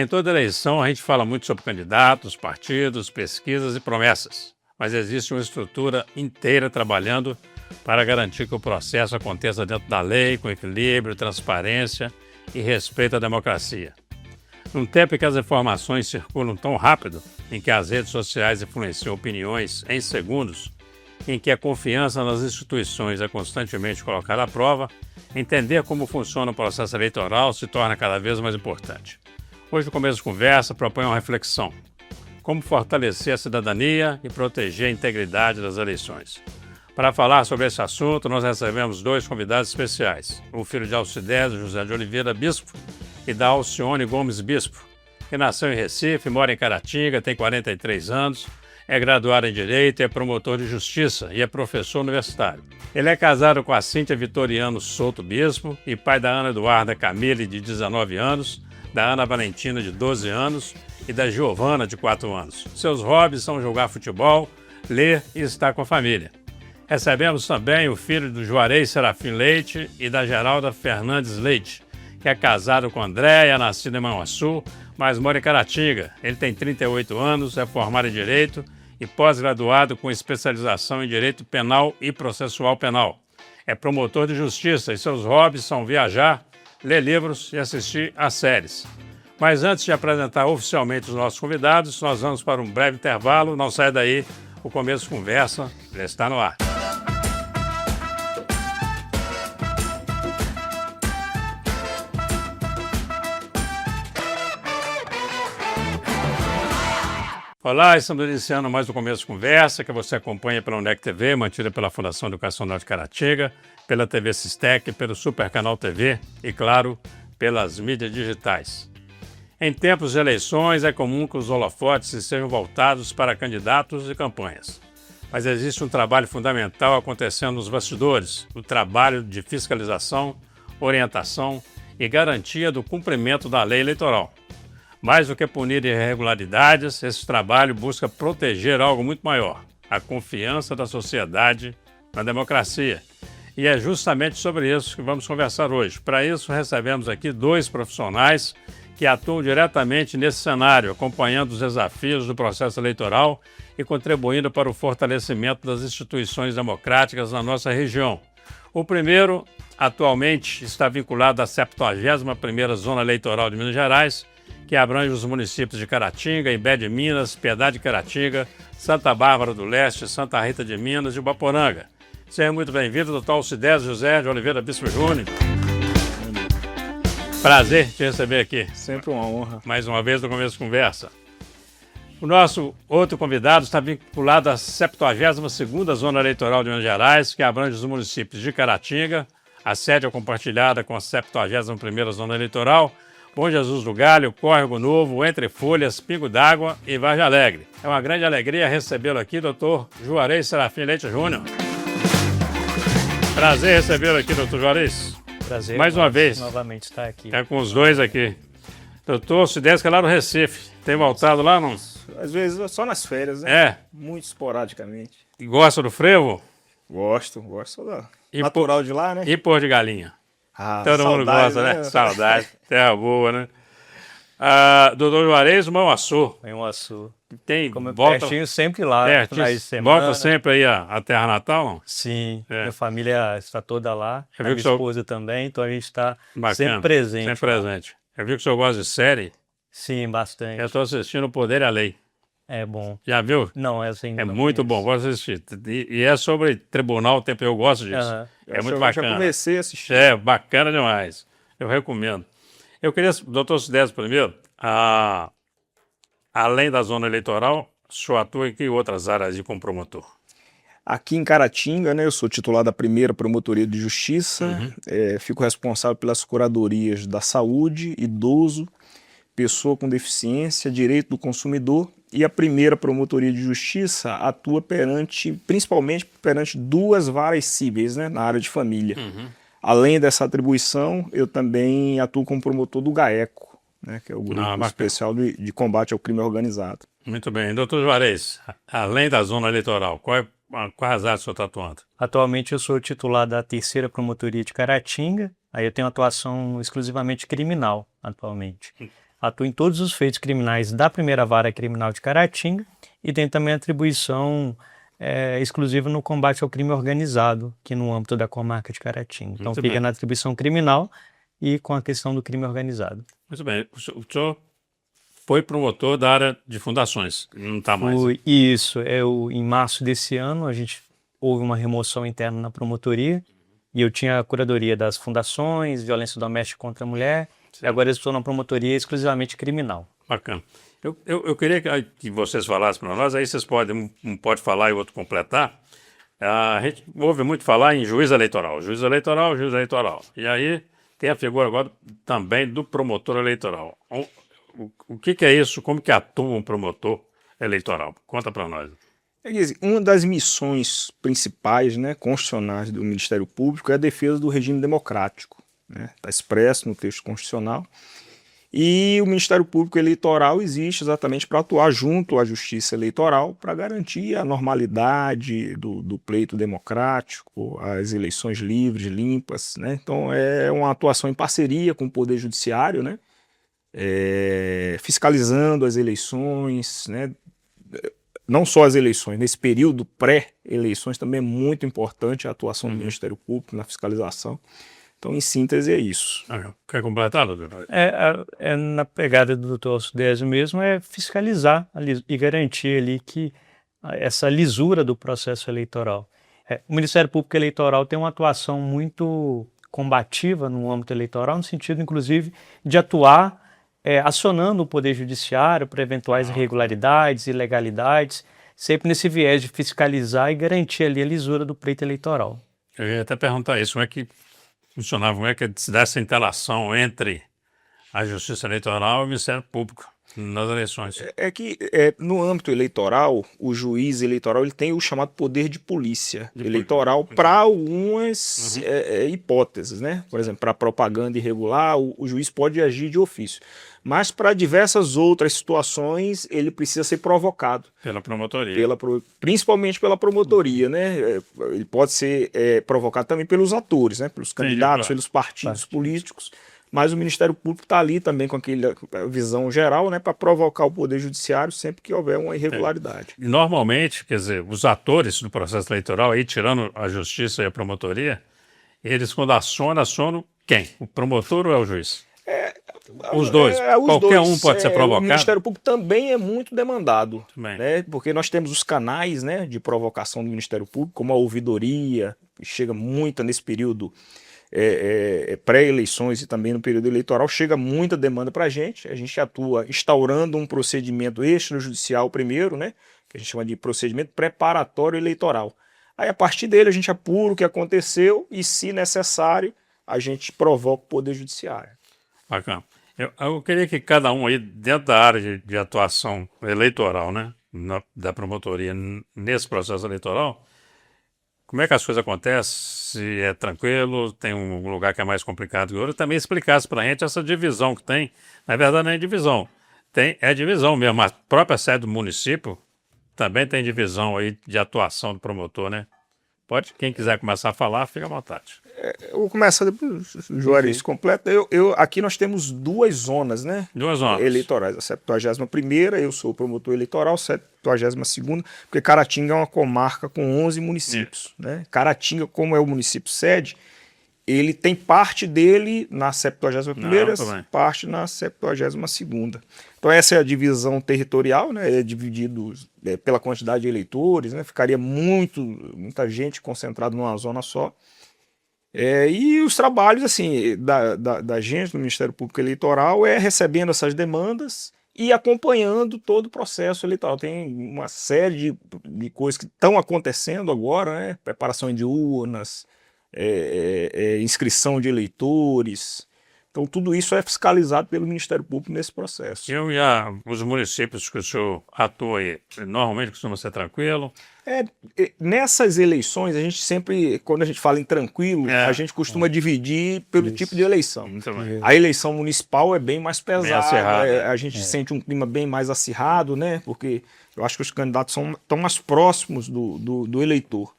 Em toda eleição, a gente fala muito sobre candidatos, partidos, pesquisas e promessas, mas existe uma estrutura inteira trabalhando para garantir que o processo aconteça dentro da lei, com equilíbrio, transparência e respeito à democracia. Num tempo em que as informações circulam tão rápido, em que as redes sociais influenciam opiniões em segundos, em que a confiança nas instituições é constantemente colocada à prova, entender como funciona o processo eleitoral se torna cada vez mais importante. Hoje, no começo de conversa, propõe uma reflexão. Como fortalecer a cidadania e proteger a integridade das eleições. Para falar sobre esse assunto, nós recebemos dois convidados especiais. O filho de Alcidésio José de Oliveira Bispo e da Alcione Gomes Bispo, que nasceu em Recife, mora em Caratinga, tem 43 anos, é graduado em Direito e é promotor de Justiça e é professor universitário. Ele é casado com a Cíntia Vitoriano Souto Bispo e pai da Ana Eduarda Camille, de 19 anos, da Ana Valentina, de 12 anos, e da Giovana, de 4 anos. Seus hobbies são jogar futebol, ler e estar com a família. Recebemos também o filho do Juarez Serafim Leite e da Geralda Fernandes Leite, que é casado com Andréia, nascido em Manhuaçu, mas mora em Caratinga. Ele tem 38 anos, é formado em Direito e pós-graduado com especialização em Direito Penal e Processual Penal. É promotor de Justiça e seus hobbies são viajar, ler livros e assistir a séries. Mas antes de apresentar oficialmente os nossos convidados, nós vamos para um breve intervalo. Não saia daí, o Começo de Conversa já está no ar. Olá, estamos iniciando mais um Começo de Conversa, que você acompanha pela UNEC TV, mantida pela Fundação Educacional de Caratinga, pela TV Sistec, pelo Super Canal TV e, claro, pelas mídias digitais. Em tempos de eleições, é comum que os holofotes sejam voltados para candidatos e campanhas. Mas existe um trabalho fundamental acontecendo nos bastidores, o trabalho de fiscalização, orientação e garantia do cumprimento da lei eleitoral. Mais do que punir irregularidades, esse trabalho busca proteger algo muito maior, a confiança da sociedade na democracia. E é justamente sobre isso que vamos conversar hoje. Para isso, recebemos aqui dois profissionais que atuam diretamente nesse cenário, acompanhando os desafios do processo eleitoral e contribuindo para o fortalecimento das instituições democráticas na nossa região. O primeiro, atualmente, está vinculado à 71ª Zona Eleitoral de Minas Gerais, que abrange os municípios de Caratinga, Imbé de Minas, Piedade de Caratinga, Santa Bárbara do Leste, Santa Rita de Minas e Ubaporanga. Seja muito bem-vindo, doutor Alcidésio José de Oliveira Bispo Júnior. Prazer te receber aqui. Sempre uma honra. Mais uma vez no Começo de Conversa. O nosso outro convidado está vinculado à 72ª Zona Eleitoral de Minas Gerais, que abrange os municípios de Caratinga, a sede é compartilhada com a 71ª Zona Eleitoral, Bom Jesus do Galho, Córrego Novo, Entre Folhas, Pingo d'Água e Vargem Alegre. É uma grande alegria recebê-lo aqui, doutor Juarez Serafim Leite Júnior. Prazer recebê-lo aqui, doutor Juarez. Prazer. Mais uma vez. Novamente estar aqui. É com os dois aqui. Doutor Alcidésio, que é lá no Recife. Tem voltado lá, não? Às vezes só nas férias, né? É. Muito esporadicamente. E gosta do frevo? Gosto. Sou da E natural de lá, né? E pôr de galinha? Ah, Todo mundo gosta, né? Saudade. Terra boa, né? Doutor Juarez, Manhuaçu. Manhuaçu. Tem Como volta pertinho sempre lá. pertinho, de semana. volta sempre aí a terra natal, não? Sim. É. Minha família está toda lá. Eu vi Minha que o senhor- esposa também, então a gente está Bacana. sempre presente. Sempre presente. Eu vi que o senhor gosta de série. Sim, bastante. Eu estou assistindo O Poder e a Lei. É bom. Já viu? Não, essa ainda É não muito bom, conheço. vou assistir. E é sobre tribunal, tempo eu gosto disso. Aham. É muito Eu bacana. já comecei a assistir. É, bacana demais. Eu recomendo. Eu queria, doutor Alcidésio, primeiro, além da zona eleitoral, o senhor atua em que outras áreas de como promotor? Aqui em Caratinga, né? Eu sou titular da primeira Promotoria de Justiça. Fico responsável pelas curadorias da saúde, idoso, pessoa com deficiência, direito do consumidor. E a primeira Promotoria de Justiça atua principalmente perante duas varas cíveis, né? Na área de família. Além dessa atribuição, eu também atuo como promotor do GAECO, né, que é o Grupo bacana. Especial de Combate ao Crime Organizado. Muito bem. Doutor Juarez, além da zona eleitoral, quais áreas o senhor está atuando? Atualmente eu sou titular da terceira Promotoria de Caratinga. Aí eu tenho atuação exclusivamente criminal atualmente. atua em todos os feitos criminais da primeira vara criminal de Caratinga e tem também atribuição exclusiva no combate ao crime organizado, que no âmbito da comarca de Caratinga. Então Muito fica bem. na atribuição criminal e com a questão do crime organizado. Muito bem. O senhor foi promotor da área de fundações, não está mais. Isso, em março desse ano houve uma remoção interna na promotoria e eu tinha a curadoria das fundações, violência doméstica contra a mulher, e agora eu estou na promotoria exclusivamente criminal. Bacana. Eu queria que vocês falassem para nós, aí vocês podem, um pode falar e o outro completar. A gente ouve muito falar em juiz eleitoral, juiz eleitoral, juiz eleitoral. E aí tem a figura agora também do promotor eleitoral. O que é isso? Como que atua um promotor eleitoral? Conta para nós. Uma das missões principais, né, constitucionais do Ministério Público é a defesa do regime democrático. Está expresso no texto constitucional. E o Ministério Público Eleitoral existe exatamente para atuar junto à Justiça Eleitoral para garantir a normalidade do pleito democrático, as eleições livres, limpas, né? Então é uma atuação em parceria com o Poder Judiciário, né? Fiscalizando as eleições, né? Não só as eleições, nesse período pré-eleições também é muito importante a atuação do Ministério Público na fiscalização. Então, em síntese, é isso. Quer completar, doutor? Na pegada do doutor Alcidésio mesmo, é fiscalizar e garantir ali que essa lisura do processo eleitoral. O Ministério Público Eleitoral tem uma atuação muito combativa no âmbito eleitoral, no sentido, inclusive, de atuar acionando o Poder Judiciário para eventuais irregularidades, ilegalidades, sempre nesse viés de fiscalizar e garantir ali a lisura do pleito eleitoral. Eu ia até perguntar isso, como é que funcionava, como é que se dá essa interação entre a Justiça Eleitoral e o Ministério Público nas eleições? No âmbito eleitoral, o juiz eleitoral ele tem o chamado poder de polícia eleitoral para algumas hipóteses, né? Por exemplo, para propaganda irregular, o juiz pode agir de ofício. Mas para diversas outras situações, ele precisa ser provocado. Pela promotoria. Principalmente pela promotoria, né? Ele pode ser provocado também pelos atores, né? Pelos candidatos, pelos partidos políticos. Mas o Ministério Público está ali também com aquela visão geral, né? Para provocar o Poder Judiciário sempre que houver uma irregularidade. E normalmente, quer dizer, os atores do processo eleitoral, aí tirando a Justiça e a promotoria, eles quando acionam quem? O promotor ou é o juiz? Os dois. Qualquer um pode ser provocado. O Ministério Público também é muito demandado, né? Porque nós temos os canais, né, de provocação do Ministério Público, como a ouvidoria, que chega muita nesse período pré-eleições e também no período eleitoral, chega muita demanda para a gente atua instaurando um procedimento extrajudicial primeiro, né, que a gente chama de procedimento preparatório eleitoral. Aí a partir dele a gente apura o que aconteceu e, se necessário, a gente provoca o Poder Judiciário. Bacana. Eu queria que cada um aí, dentro da área de atuação eleitoral, né, da promotoria, nesse processo eleitoral, como é que as coisas acontecem, se é tranquilo, tem um lugar que é mais complicado que o outro, também explicasse para a gente essa divisão que tem. Na verdade não é divisão, é divisão mesmo, a própria sede do município também tem divisão aí de atuação do promotor, né? Quem quiser começar a falar, fica à vontade. Eu vou começar depois, o Juarez completa. Aqui nós temos duas zonas, né? Duas zonas. Eleitorais. A 71ª, eu sou o promotor eleitoral, 72ª, porque Caratinga é uma comarca com 11 municípios. Né? Caratinga, como é o município sede, ele tem parte dele na 71ª, parte na 72ª. Então essa é a divisão territorial, né? É dividido pela quantidade de eleitores, né? Ficaria muita gente concentrada numa zona só. E os trabalhos assim da gente, do Ministério Público Eleitoral, recebendo essas demandas e acompanhando todo o processo eleitoral. Tem uma série de coisas que estão acontecendo agora, né? Preparação de urnas, inscrição de eleitores. Então tudo isso é fiscalizado pelo Ministério Público nesse processo. Os municípios que o senhor atua aí, normalmente costuma ser tranquilo? Nessas eleições, a gente sempre, quando a gente fala em tranquilo, a gente costuma dividir pelo tipo de eleição. A eleição municipal é bem mais pesada, a gente sente um clima bem mais acirrado, né? Porque eu acho que os candidatos estão mais próximos do eleitor.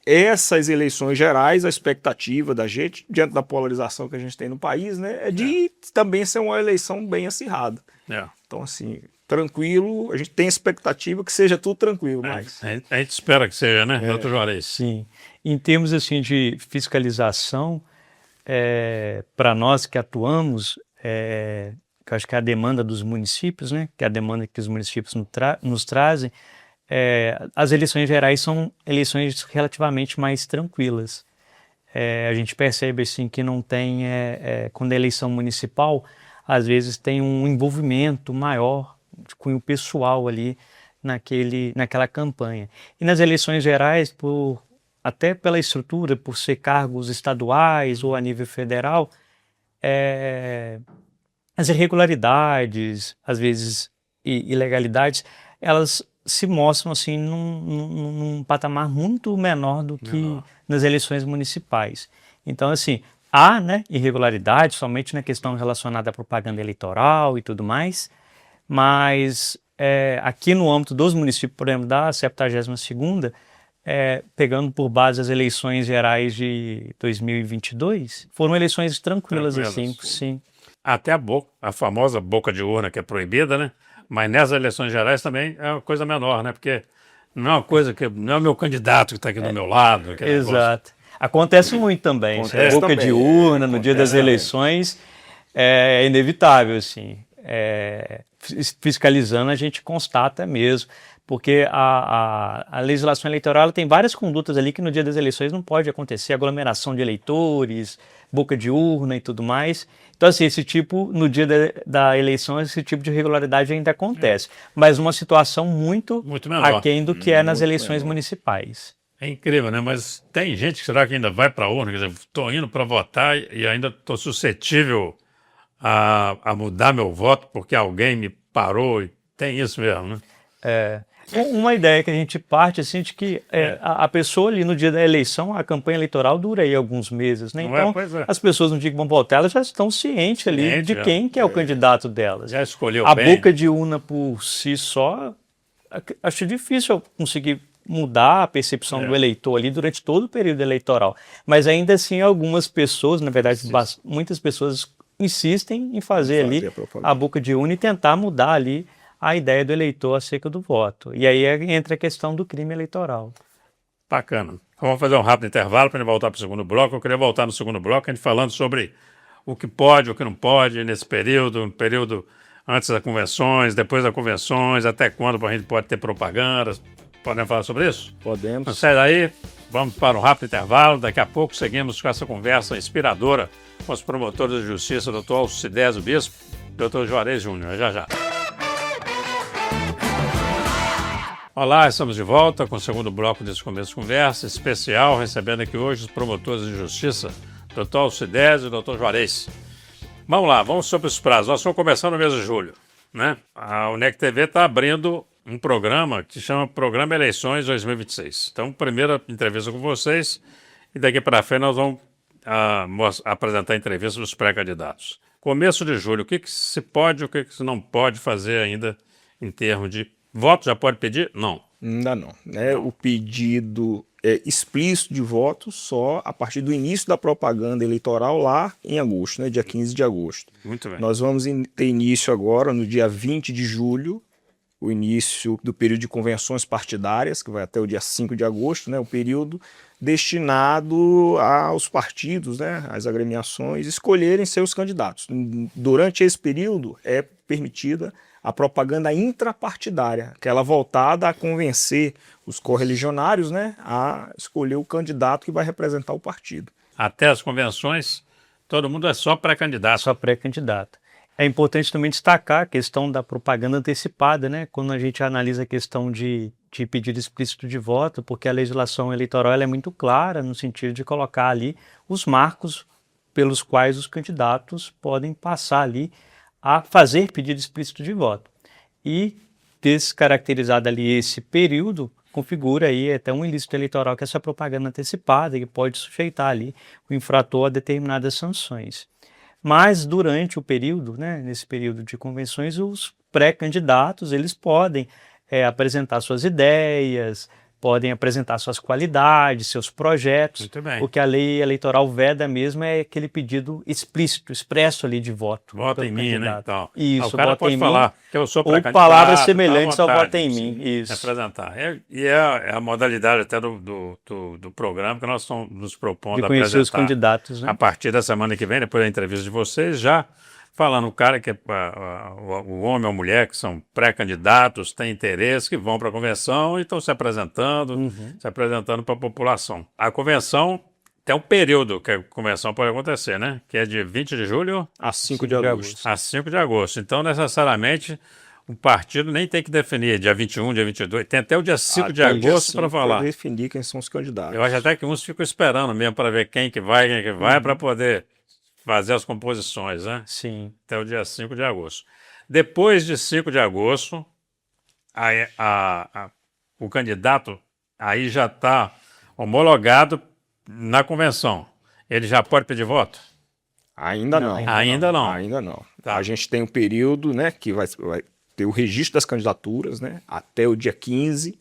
essas eleições gerais, a expectativa da gente, diante da polarização que a gente tem no país, né, é de também ser uma eleição bem acirrada. Então, assim, tranquilo, a gente tem expectativa que seja tudo tranquilo, mas... A gente espera que seja, né, doutor Juarez? Sim. Em termos, assim, de fiscalização, para nós que atuamos, que eu acho que é a demanda dos municípios, né, que é a demanda que os municípios nos trazem, as eleições gerais são eleições relativamente mais tranquilas. A gente percebe assim, que não tem, quando é eleição municipal, às vezes tem um envolvimento maior de cunho pessoal ali naquela campanha. E nas eleições gerais, até pela estrutura, por ser cargos estaduais ou a nível federal, as irregularidades, às vezes ilegalidades, elas se mostram assim num patamar muito menor do que nas eleições municipais. Então, assim, há, né, irregularidades somente na questão relacionada à propaganda eleitoral e tudo mais, mas aqui no âmbito dos municípios, por exemplo, da 72ª, pegando por base as eleições gerais de 2022, foram eleições tranquilas, assim, sim. Até a famosa boca de urna que é proibida, né? Mas nessas eleições gerais também é uma coisa menor, né? Porque não é uma coisa que não é o meu candidato que está aqui do meu lado. Exato. Negócio. Acontece muito também. Acontece boca também. De urna no dia das eleições é inevitável, assim. Fiscalizando a gente constata mesmo, porque a legislação eleitoral tem várias condutas ali que no dia das eleições não pode acontecer, aglomeração de eleitores, boca de urna e tudo mais. Então, assim, no dia da eleição, esse tipo de irregularidade ainda acontece, mas uma situação muito menor, aquém do que nas eleições municipais. É incrível, né? Mas tem gente que será que ainda vai para a urna, quer dizer, estou indo para votar e ainda estou suscetível a mudar meu voto porque alguém me parou, e tem isso mesmo, né? Uma ideia que a gente parte, assim, de que a pessoa ali no dia da eleição, a campanha eleitoral dura aí alguns meses, né? Então, as pessoas no dia que vão votar, elas já estão cientes ali de quem que é o candidato delas. Já escolheu bem. A boca de urna por si só, acho difícil eu conseguir mudar a percepção do eleitor ali durante todo o período eleitoral. Mas ainda assim, algumas pessoas, na verdade, muitas pessoas insistem em fazer ali a boca de urna e tentar mudar ali a ideia do eleitor acerca do voto. E aí entra a questão do crime eleitoral. Bacana. Vamos fazer um rápido intervalo para a gente voltar para o segundo bloco. Eu queria voltar no segundo bloco, a gente falando sobre o que pode, o que não pode nesse período, antes das convenções, depois das convenções, até quando a gente pode ter propaganda. Podemos falar sobre isso? Podemos. Então, sai daí, vamos para um rápido intervalo. Daqui a pouco seguimos com essa conversa inspiradora com os promotores de justiça, Dr. Alcidésio Bispo e Dr. Juarez Júnior. Já, já. Olá, estamos de volta com o segundo bloco desse começo de conversa especial, recebendo aqui hoje os promotores de justiça, Dr. Alcidésio e Dr. Juarez. Vamos lá, vamos sobre os prazos. Nós estamos começando no mês de julho, né? A UNEC TV está abrindo um programa que chama Programa Eleições 2026. Então, primeira entrevista com vocês e daqui para frente nós vamos apresentar entrevistas dos pré-candidatos. Começo de julho, o que se pode e o que se não pode fazer ainda em termos de voto? Já pode pedir? Não. Ainda não. O pedido explícito de voto só a partir do início da propaganda eleitoral lá em agosto, né, dia 15 de agosto. Muito bem. Nós vamos ter início agora no dia 20 de julho, o início do período de convenções partidárias, que vai até o dia 5 de agosto, né, o período destinado aos partidos, né, às agremiações, escolherem seus candidatos. Durante esse período é permitida a propaganda intrapartidária, aquela voltada a convencer os correligionários, né, a escolher o candidato que vai representar o partido. Até as convenções, todo mundo é só pré-candidato. Só pré-candidato. É importante também destacar a questão da propaganda antecipada, né? Quando a gente analisa a questão de pedido explícito de voto, porque a legislação eleitoral ela é muito clara no sentido de colocar ali os marcos pelos quais os candidatos podem passar ali a fazer pedido explícito de voto. E descaracterizado ali esse período, configura aí até um ilícito eleitoral, que é essa propaganda antecipada, que pode sujeitar ali o infrator a determinadas sanções. Mas durante o período, né, nesse período de convenções, os pré-candidatos eles podem apresentar suas ideias, podem apresentar suas qualidades, seus projetos. Muito bem. O que a lei eleitoral veda mesmo é aquele pedido explícito, expresso ali de voto. Vota em mim, né? Então, Isso, o cara vota pode em falar mim, que eu sou ou pré-candidato, palavras tá à semelhantes ao vontade, vota em sim, mim. Isso. representar. É a modalidade até do programa que nós estamos nos propondo De conhecer os apresentar candidatos, né? a partir da semana que vem, depois da entrevista de vocês, já falando o cara que é o homem ou a mulher que são pré-candidatos, têm interesse, que vão para a convenção e estão se apresentando para a população. A convenção tem um período que a convenção pode acontecer, né? Que é de 20 de julho A 5 de agosto. a 5 de agosto. Então, necessariamente, o partido nem tem que definir dia 21, dia 22, tem até o dia 5 de Até o dia agosto 5 para falar. Para definir quem são os candidatos. Eu acho até que uns ficam esperando mesmo para ver quem que vai, para poder fazer as composições, né? Sim. Até o dia 5 de agosto. Depois de 5 de agosto, o candidato aí já está homologado na convenção. Ele já pode pedir voto? Ainda não. Ainda não. Ainda não. Tá. A gente tem um período, né, que vai ter o registro das candidaturas, né, até o dia 15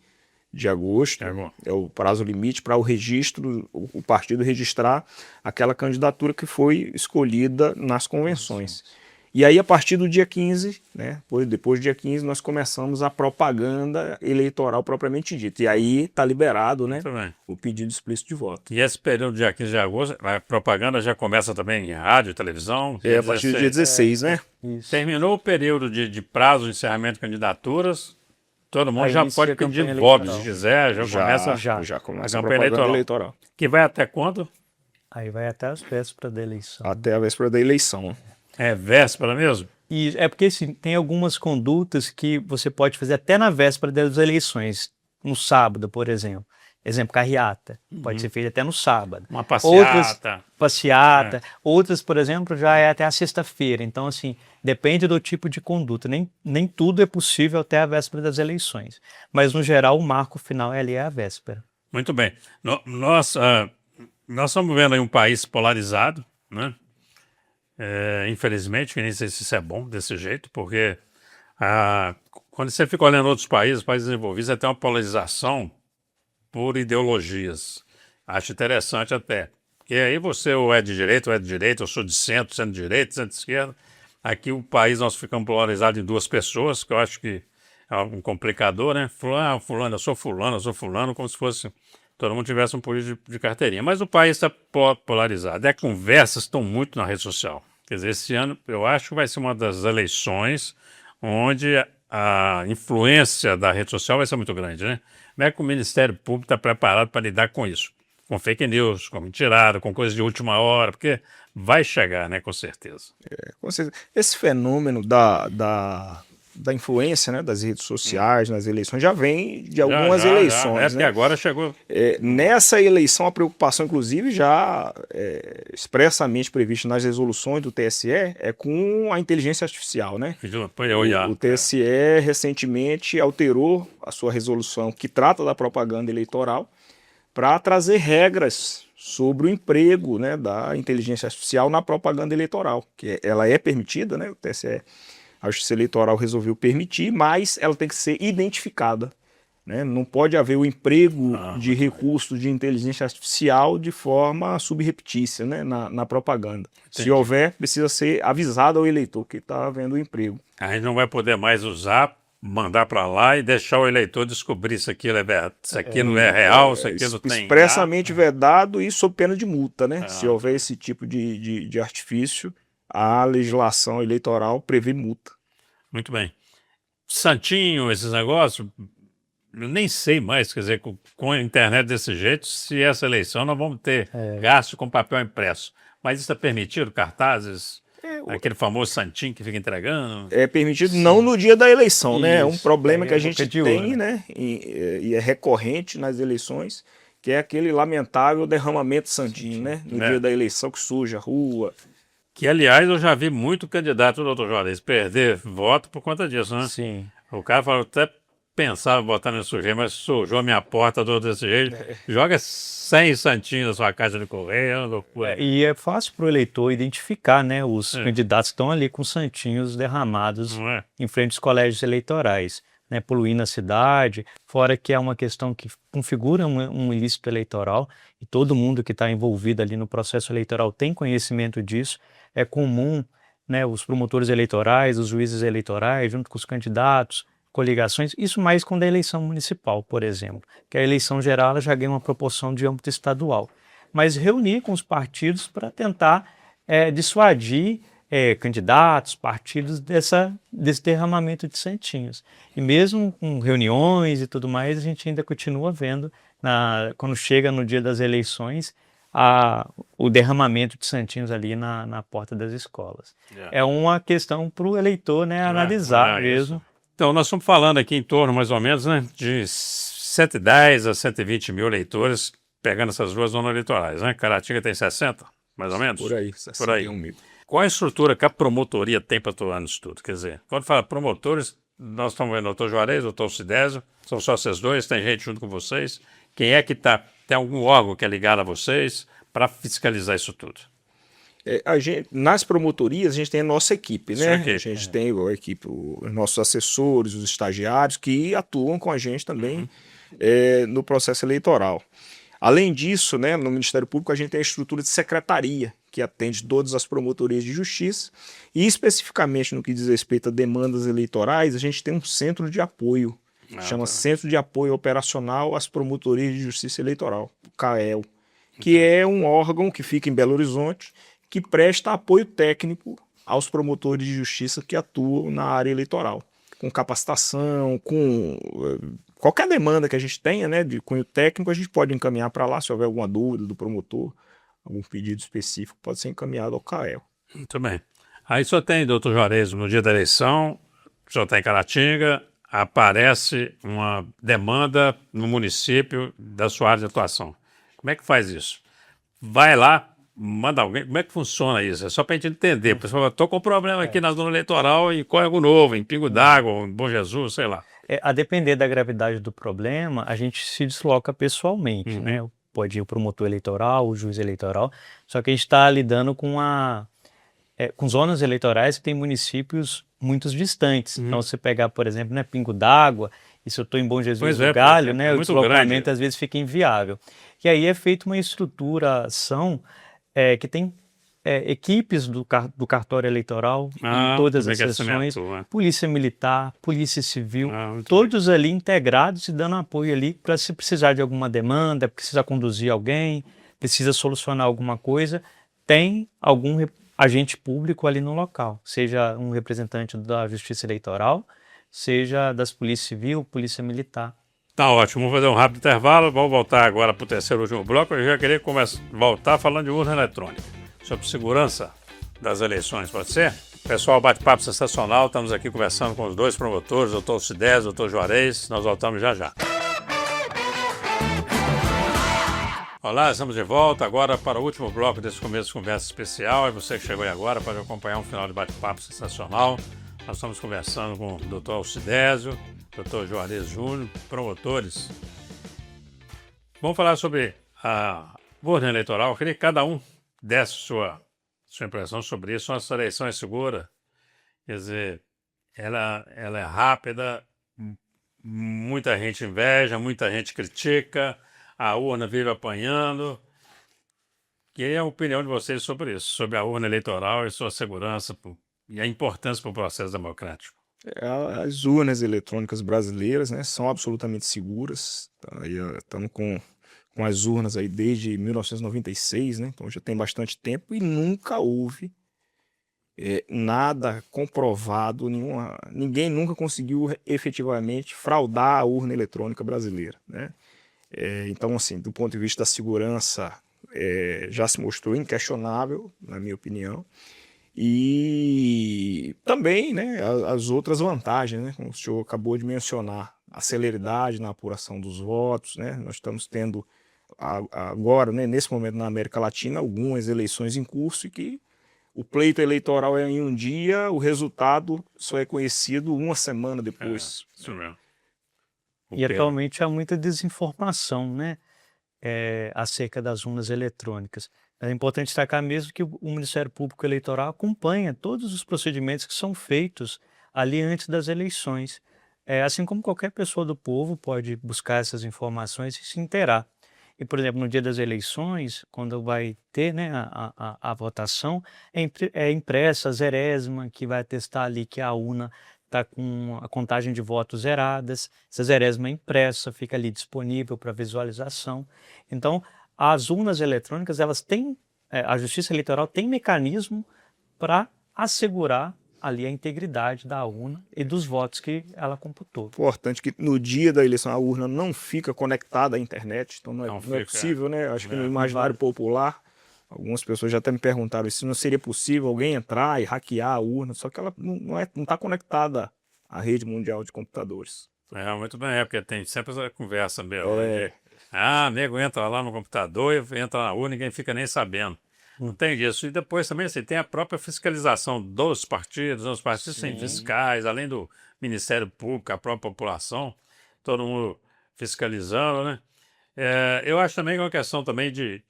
de agosto. É o prazo limite para o registro, o partido registrar aquela candidatura que foi escolhida nas convenções. E aí, a partir do dia 15, né, depois do dia 15, nós começamos a propaganda eleitoral propriamente dita. E aí está liberado, né, o pedido explícito de voto. E esse período do dia 15 de agosto, a propaganda já começa também em rádio, televisão? A partir do dia 16, né? Isso. Terminou o período de prazo de encerramento de candidaturas, todo mundo Aí já inicia pode a campanha pedir voto, eleitoral. se quiser, Já começa a a campanha propaganda eleitoral. Que vai até quando? Aí vai até as vésperas da eleição. Até a véspera da eleição. É véspera mesmo? E é porque assim, tem algumas condutas que você pode fazer até na véspera das eleições, no sábado, por exemplo. Exemplo, carreata. Pode ser feita até no sábado. Uma passeata. Outras, passeata. Outras, por exemplo, já é até a sexta-feira. Então, assim, depende do tipo de conduta. Nem tudo é possível até a véspera das eleições. Mas, no geral, o marco final ali é a véspera. Muito bem. Nós estamos vendo aí um país polarizado, né? Infelizmente, nem sei se isso é bom desse jeito, porque quando você fica olhando outros países desenvolvidos, você tem uma polarização por ideologias. Acho interessante até. Porque aí você ou é de direita, eu sou de centro, centro de direita, centro de esquerda. Aqui o país nós ficamos polarizados em duas pessoas, que eu acho que é um complicador, né? Fulano, eu sou fulano, como se fosse todo mundo tivesse um político de carteirinha. Mas o país está polarizado. As conversas estão muito na rede social. Quer dizer, esse ano eu acho que vai ser uma das eleições onde a influência da rede social vai ser muito grande, né? Como é que o Ministério Público está preparado para lidar com isso? Com fake news, com mentirada, com coisas de última hora, porque vai chegar, né? Com certeza. Com certeza. Esse fenômeno da influência, né, das redes sociais nas eleições já vem de algumas eleições. Porque agora chegou. Nessa eleição, a preocupação, inclusive, já expressamente prevista nas resoluções do TSE é com a inteligência artificial, né? O TSE recentemente alterou a sua resolução que trata da propaganda eleitoral para trazer regras sobre o emprego, né, da inteligência artificial na propaganda eleitoral, que ela é permitida, né? O TSE, a Justiça Eleitoral resolveu permitir, mas ela tem que ser identificada, né? Não pode haver o emprego de recursos de inteligência artificial de forma subreptícia, né, na propaganda. Entendi. Se houver, precisa ser avisado ao eleitor que está havendo o emprego. A gente não vai poder mais usar, mandar para lá e deixar o eleitor descobrir se aquilo isso aqui não é real, isso aqui não tem. Expressamente vedado e sob pena de multa, né? Se houver esse tipo de artifício, a legislação eleitoral prevê multa. Muito bem. Santinho, esses negócios, eu nem sei mais, quer dizer, com a internet desse jeito, se essa eleição nós vamos ter gasto com papel impresso. Mas isso é permitido, cartazes, aquele famoso santinho que fica entregando? É permitido não no dia da eleição, né? É um problema que a gente tem, né? E é recorrente nas eleições, que é aquele lamentável derramamento de santinho, né? No dia da eleição que suja a rua. Que, aliás, eu já vi muito candidato, doutor Juarez, perder voto por conta disso, né? Sim. O cara falou, até pensava em botar no sujeito, mas sujou a minha porta todo desse jeito. Joga 100 santinhos na sua caixa de correio, é uma loucura. E é fácil para o eleitor identificar, né, os candidatos que estão ali com santinhos derramados em frente aos colégios eleitorais. né, poluindo a cidade, fora que é uma questão que configura um ilícito eleitoral, e todo mundo que está envolvido ali no processo eleitoral tem conhecimento disso. É comum, né, os promotores eleitorais, os juízes eleitorais, junto com os candidatos, coligações, isso mais quando é eleição municipal, por exemplo, que a eleição geral ela já ganha uma proporção de âmbito estadual. Mas reunir com os partidos para tentar dissuadir candidatos, partidos desse derramamento de santinhos. E mesmo com reuniões e tudo mais, a gente ainda continua vendo, quando chega no dia das eleições, o derramamento de santinhos ali na porta das escolas. É uma questão para o eleitor, né, analisar mesmo. Isso. Então, nós estamos falando aqui em torno, mais ou menos, né, de 110 a 120 mil eleitores pegando essas duas zonas eleitorais, né? Caratinga tem 60, mais ou menos? Por aí, 61 mil. Qual a estrutura que a promotoria tem para atuar nisso tudo? Quer dizer, quando fala promotores, nós estamos vendo o doutor Juarez, o doutor Sidésio, são só vocês dois, tem gente junto com vocês. Quem é que está? Tem algum órgão que é ligado a vocês para fiscalizar isso tudo? Nas promotorias, a gente tem a nossa equipe, né? A gente tem a equipe, os nossos assessores, os estagiários, que atuam com a gente também no processo eleitoral. Além disso, né, no Ministério Público, a gente tem a estrutura de secretaria, que atende todas as promotorias de justiça, e especificamente no que diz respeito a demandas eleitorais, a gente tem um centro de apoio, chama Centro de Apoio Operacional às Promotorias de Justiça Eleitoral, o CAEL, que é um órgão que fica em Belo Horizonte, que presta apoio técnico aos promotores de justiça que atuam na área eleitoral, com capacitação, com qualquer demanda que a gente tenha, né, de cunho técnico, a gente pode encaminhar para lá, se houver alguma dúvida do promotor, algum pedido específico, pode ser encaminhado ao CAEL. Muito bem. Aí só tem, doutor Juarez, no dia da eleição, só tem Caratinga, aparece uma demanda no município da sua área de atuação. Como é que faz isso? Vai lá, manda alguém, como é que funciona isso? É só para a gente entender. O pessoal fala, estou com um problema aqui na zona eleitoral em Córrego Novo, em Pingo d'Água, em Bom Jesus, sei lá. A depender da gravidade do problema, a gente se desloca pessoalmente, né? Pode ir o promotor eleitoral, o juiz eleitoral, só que a gente está lidando com zonas eleitorais que tem municípios muito distantes. Então, você pegar, por exemplo, né, Pingo d'Água, e se eu estou em Bom Jesus do Galho, né, o deslocamento às vezes fica inviável. E aí é feita uma estruturação que tem equipes do cartório eleitoral em todas as sessões, polícia militar, polícia civil, todos ali integrados e dando apoio ali para se precisar de alguma demanda, precisa conduzir alguém, precisa solucionar alguma coisa, tem algum agente público ali no local, seja um representante da Justiça Eleitoral, seja das Polícia Civil, Polícia Militar. Tá ótimo, vamos fazer um rápido intervalo, vamos voltar agora para o terceiro e último bloco. Eu já queria voltar falando de urna eletrônica, sobre segurança das eleições, pode ser? Pessoal, bate-papo sensacional, estamos aqui conversando com os dois promotores, doutor Sidésio, doutor Juarez, nós voltamos já já. Olá, estamos de volta agora para o último bloco desse começo de conversa especial. E você que chegou aí agora pode acompanhar um final de bate-papo sensacional. Nós estamos conversando com o doutor Alcidésio, doutor Juarez Júnior, promotores. Vamos falar sobre a urna eleitoral. Eu queria que cada um desse sua impressão sobre isso. Nossa eleição é segura, quer dizer, ela é rápida, muita gente inveja, muita gente critica, a urna vive apanhando. Queria a opinião de vocês sobre isso, sobre a urna eleitoral e sua segurança e a importância para o processo democrático. As urnas eletrônicas brasileiras, né, são absolutamente seguras. Estamos com as urnas aí desde 1996, né, então já tem bastante tempo e nunca houve nada comprovado, ninguém nunca conseguiu efetivamente fraudar a urna eletrônica brasileira, né? Então, assim, do ponto de vista da segurança, já se mostrou inquestionável, na minha opinião. E também, né, as outras vantagens, né, como o senhor acabou de mencionar, a celeridade na apuração dos votos, né, nós estamos tendo agora, né, nesse momento na América Latina, algumas eleições em curso e que o pleito eleitoral é em um dia, o resultado só é conhecido uma semana depois. Isso mesmo. E atualmente há muita desinformação, né, acerca das urnas eletrônicas. É importante destacar mesmo que o Ministério Público Eleitoral acompanha todos os procedimentos que são feitos ali antes das eleições. Assim como qualquer pessoa do povo pode buscar essas informações e se inteirar. E, por exemplo, no dia das eleições, quando vai ter, né, a votação, é impressa a zerésima, que vai atestar ali que a urna está com a contagem de votos zeradas. Essa zerésima é impressa, fica ali disponível para visualização. Então, as urnas eletrônicas, elas têm, a Justiça Eleitoral tem mecanismo para assegurar ali a integridade da urna e dos votos que ela computou. Importante que no dia da eleição a urna não fica conectada à internet, então não é possível, né? Acho que no imaginário popular, algumas pessoas já até me perguntaram se não seria possível alguém entrar e hackear a urna, só que ela não está conectada à rede mundial de computadores. Muito bem, porque tem sempre essa conversa mesmo. Nego entra lá no computador e entra na urna, ninguém fica nem sabendo. Não tem disso. E depois também assim, tem a própria fiscalização dos partidos, os partidos têm fiscais, além do Ministério Público, a própria população, todo mundo fiscalizando, né? Eu acho também que é uma questão também de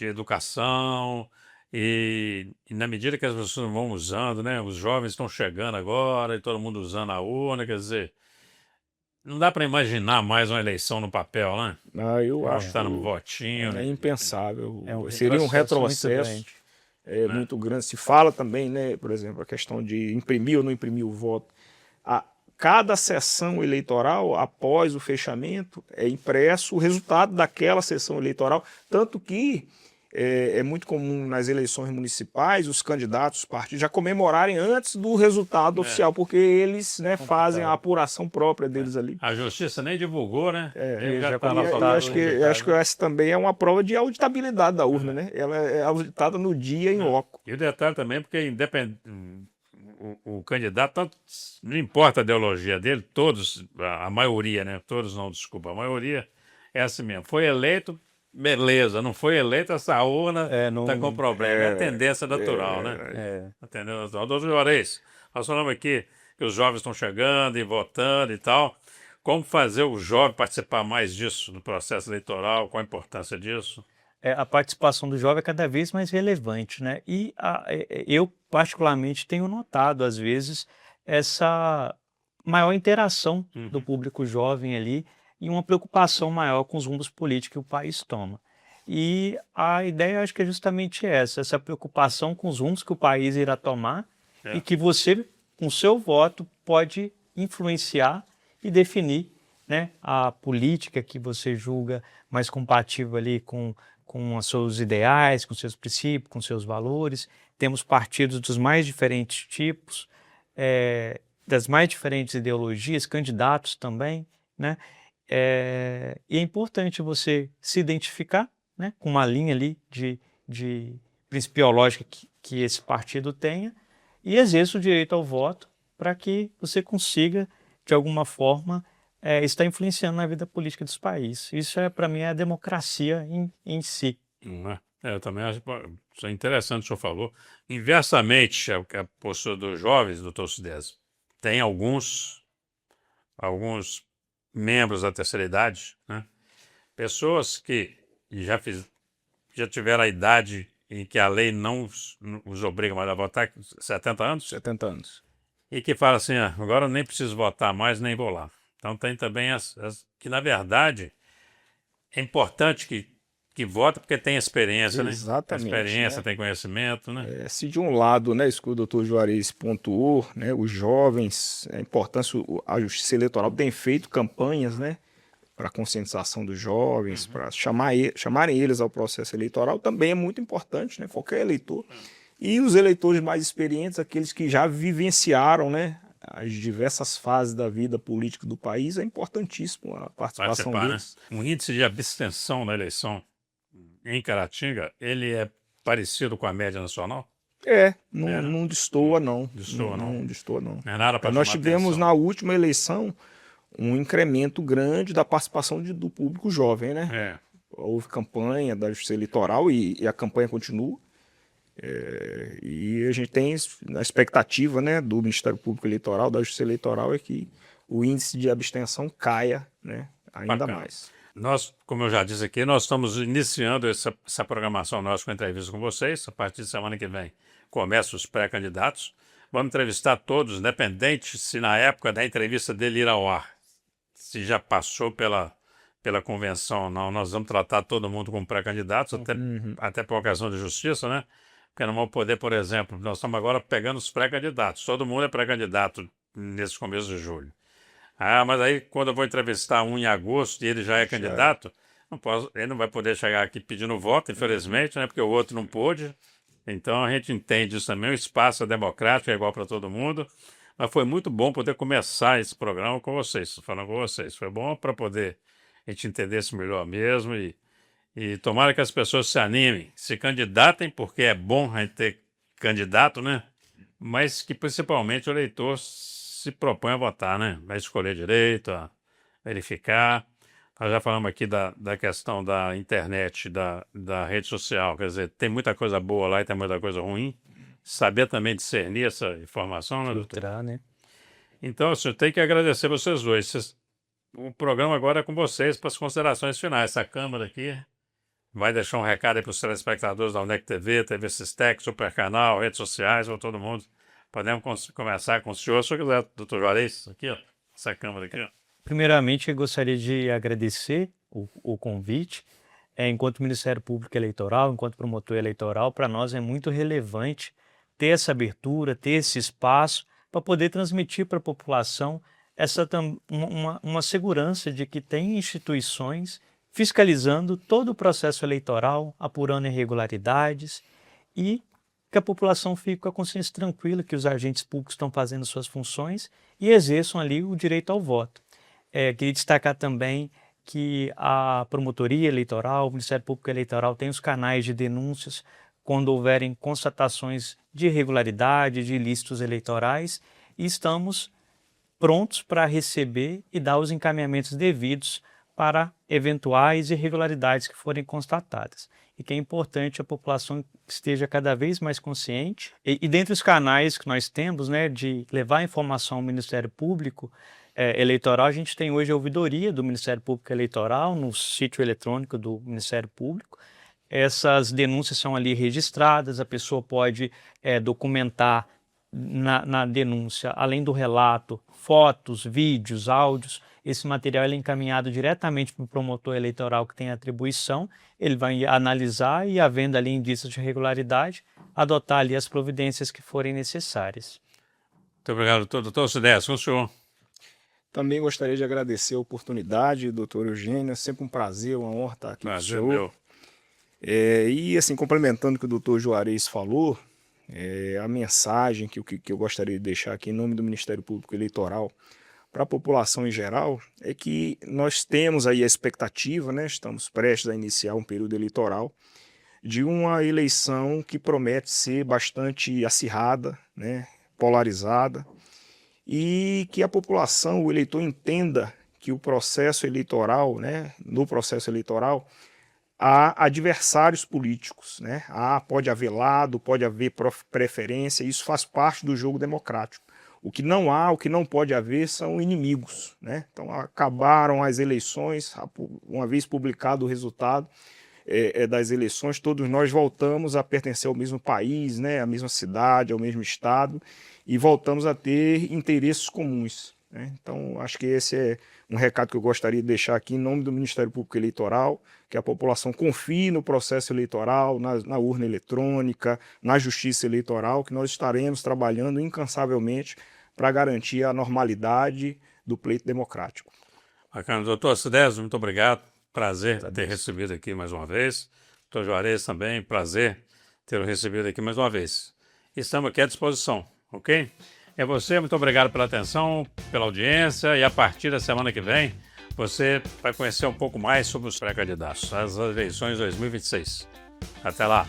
educação e na medida que as pessoas vão usando, né? Os jovens estão chegando agora e todo mundo usando a urna, quer dizer, não dá para imaginar mais uma eleição no papel, né? Eu acho que no votinho, é né? impensável. Seria um retrocesso muito grande. Se fala também, né, por exemplo, a questão de imprimir ou não imprimir o voto. Cada sessão eleitoral, após o fechamento, é impresso o resultado daquela sessão eleitoral, tanto que é muito comum nas eleições municipais os candidatos, os partidos já comemorarem antes do resultado oficial, porque eles, né, fazem a apuração própria deles ali. A justiça nem divulgou, né? Acho que essa também é uma prova de auditabilidade da urna, né? Ela é auditada no dia em loco. E o detalhe também, porque o candidato, tanto, não importa a ideologia dele, todos, a maioria, né? Todos não, desculpa, a maioria é assim mesmo. Foi eleito, beleza, não foi eleito, essa urna está com problema. É a tendência natural, né? A tendência natural. Doutor Juarez, nós falamos aqui que os jovens estão chegando e votando e tal. Como fazer o jovem participar mais disso no processo eleitoral? Qual a importância disso? A participação do jovem é cada vez mais relevante, né? E eu, particularmente, tenho notado, às vezes, essa maior interação do público jovem ali e uma preocupação maior com os rumos políticos que o país toma. E a ideia, acho que é justamente essa preocupação com os rumos que o país irá tomar e que você, com o seu voto, pode influenciar e definir, né, a política que você julga mais compatível ali com os seus ideais, com seus princípios, com seus valores. Temos partidos dos mais diferentes tipos, das mais diferentes ideologias, candidatos também, né? E é importante você se identificar, né, com uma linha ali de principiológica que esse partido tenha e exerça o direito ao voto para que você consiga, de alguma forma, está influenciando na vida política dos países. Isso, para mim, é a democracia em si. Eu também acho isso é interessante o que o senhor falou. Inversamente, a postura dos jovens, doutor Sudésio, tem alguns membros da terceira idade, né? Pessoas que já tiveram a idade em que a lei não os obriga mais a votar, 70 anos? 70 anos. E que falam assim, agora eu nem preciso votar mais, nem vou lá. Então tem também que, na verdade, é importante que vota porque tem experiência, exatamente, né? Experiência, tem conhecimento, né? Se de um lado, né, isso que o doutor Juarez pontuou, né, os jovens, a importância, a Justiça Eleitoral tem feito campanhas, né, para conscientização dos jovens, para chamarem eles ao processo eleitoral, também é muito importante, né, qualquer eleitor. E os eleitores mais experientes, aqueles que já vivenciaram, né, as diversas fases da vida política do país, é importantíssimo a participação deles. Né? O índice de abstenção na eleição em Caratinga, ele é parecido com a média nacional? Não destoa, não. Não destoa, não. Não é nada para Nós tivemos na última eleição um incremento grande da participação do público jovem, né? Houve campanha da Justiça Eleitoral e a campanha continua. E a gente tem a expectativa, né, do Ministério Público Eleitoral, da Justiça Eleitoral, é que o índice de abstenção caia, né, ainda mais. Nós, como eu já disse aqui, nós estamos iniciando essa programação nossa com entrevista com vocês. A partir de semana que vem começam os pré-candidatos. vamos entrevistar todos, independente se na época da entrevista dele ir ao ar, se já passou pela convenção ou não, nós vamos tratar todo mundo como pré-candidatos, até por ocasião de justiça, né? Porque não vamos poder, por exemplo, nós estamos agora pegando os pré-candidatos, todo mundo é pré-candidato nesse começo de julho. Mas aí quando eu vou entrevistar um em agosto e ele já é candidato, ele não vai poder chegar aqui pedindo voto, infelizmente, né? Porque o outro não pôde. Então a gente entende isso também, o espaço é democrático, é igual para todo mundo. Mas foi muito bom poder começar esse programa com vocês, falando com vocês. Foi bom para poder a gente entender isso melhor mesmo e tomara que as pessoas se animem, se candidatem, porque é bom a gente ter candidato, né? Mas que principalmente o eleitor se propõe a votar, né? Vai escolher direito, a verificar. Nós já falamos aqui da questão da internet, da rede social, quer dizer, tem muita coisa boa lá e tem muita coisa ruim. Saber também discernir essa informação, né, doutor? Filtrar, né? Então, assim, eu tenho que agradecer vocês dois. O programa agora é com vocês para as considerações finais. Essa câmera aqui vai deixar um recado aí para os telespectadores da UNEC TV, TV Sistec, Super Canal, redes sociais, ou todo mundo. Podemos começar com o senhor, se quiser, doutor Juarez, aqui, ó, essa câmera aqui, ó. Primeiramente, eu gostaria de agradecer o convite. Enquanto Ministério Público Eleitoral, enquanto promotor eleitoral, para nós é muito relevante ter essa abertura, ter esse espaço para poder transmitir para a população uma segurança de que tem instituições fiscalizando todo o processo eleitoral, apurando irregularidades e que a população fique com a consciência tranquila que os agentes públicos estão fazendo suas funções e exerçam ali o direito ao voto. Queria destacar também que a Promotoria Eleitoral, o Ministério Público Eleitoral tem os canais de denúncias quando houverem constatações de irregularidade, de ilícitos eleitorais, e estamos prontos para receber e dar os encaminhamentos devidos para eventuais irregularidades que forem constatadas. E que é importante a população esteja cada vez mais consciente. E dentre os canais que nós temos, né, de levar informação ao Ministério Público Eleitoral, a gente tem hoje a ouvidoria do Ministério Público Eleitoral no sítio eletrônico do Ministério Público. Essas denúncias são ali registradas, a pessoa pode documentar na denúncia, além do relato, fotos, vídeos, áudios. Esse material é encaminhado diretamente para o promotor eleitoral que tem atribuição, ele vai analisar e, havendo ali indícios de irregularidade, adotar ali as providências que forem necessárias. Muito obrigado, doutor Cidés. Com o senhor. Também gostaria de agradecer a oportunidade, doutor Eugênio, é sempre um prazer, uma honra estar aqui com o senhor. Meu. E assim, complementando o que o doutor Juarez falou, a mensagem que eu gostaria de deixar aqui em nome do Ministério Público Eleitoral para a população em geral é que nós temos aí a expectativa, né, estamos prestes a iniciar um período eleitoral, de uma eleição que promete ser bastante acirrada, né, polarizada, e que a população, o eleitor, entenda que o processo eleitoral, né, no processo eleitoral, há adversários políticos, né? Pode haver lado, pode haver preferência, isso faz parte do jogo democrático. O que não pode haver são inimigos, né? Então acabaram as eleições, uma vez publicado o resultado das eleições, todos nós voltamos a pertencer ao mesmo país, né? À mesma cidade, ao mesmo estado, e voltamos a ter interesses comuns, né? Então acho que esse é um recado que eu gostaria de deixar aqui em nome do Ministério Público Eleitoral, que a população confie no processo eleitoral, na urna eletrônica, na justiça eleitoral, que nós estaremos trabalhando incansavelmente para garantir a normalidade do pleito democrático. Bacana. Doutor Cidés, muito obrigado. Prazer ter recebido aqui mais uma vez. Doutor Juarez também, prazer ter recebido aqui mais uma vez. Estamos aqui à disposição, ok? É você, muito obrigado pela atenção, pela audiência, e a partir da semana que vem você vai conhecer um pouco mais sobre os pré-candidatos às eleições 2026. Até lá!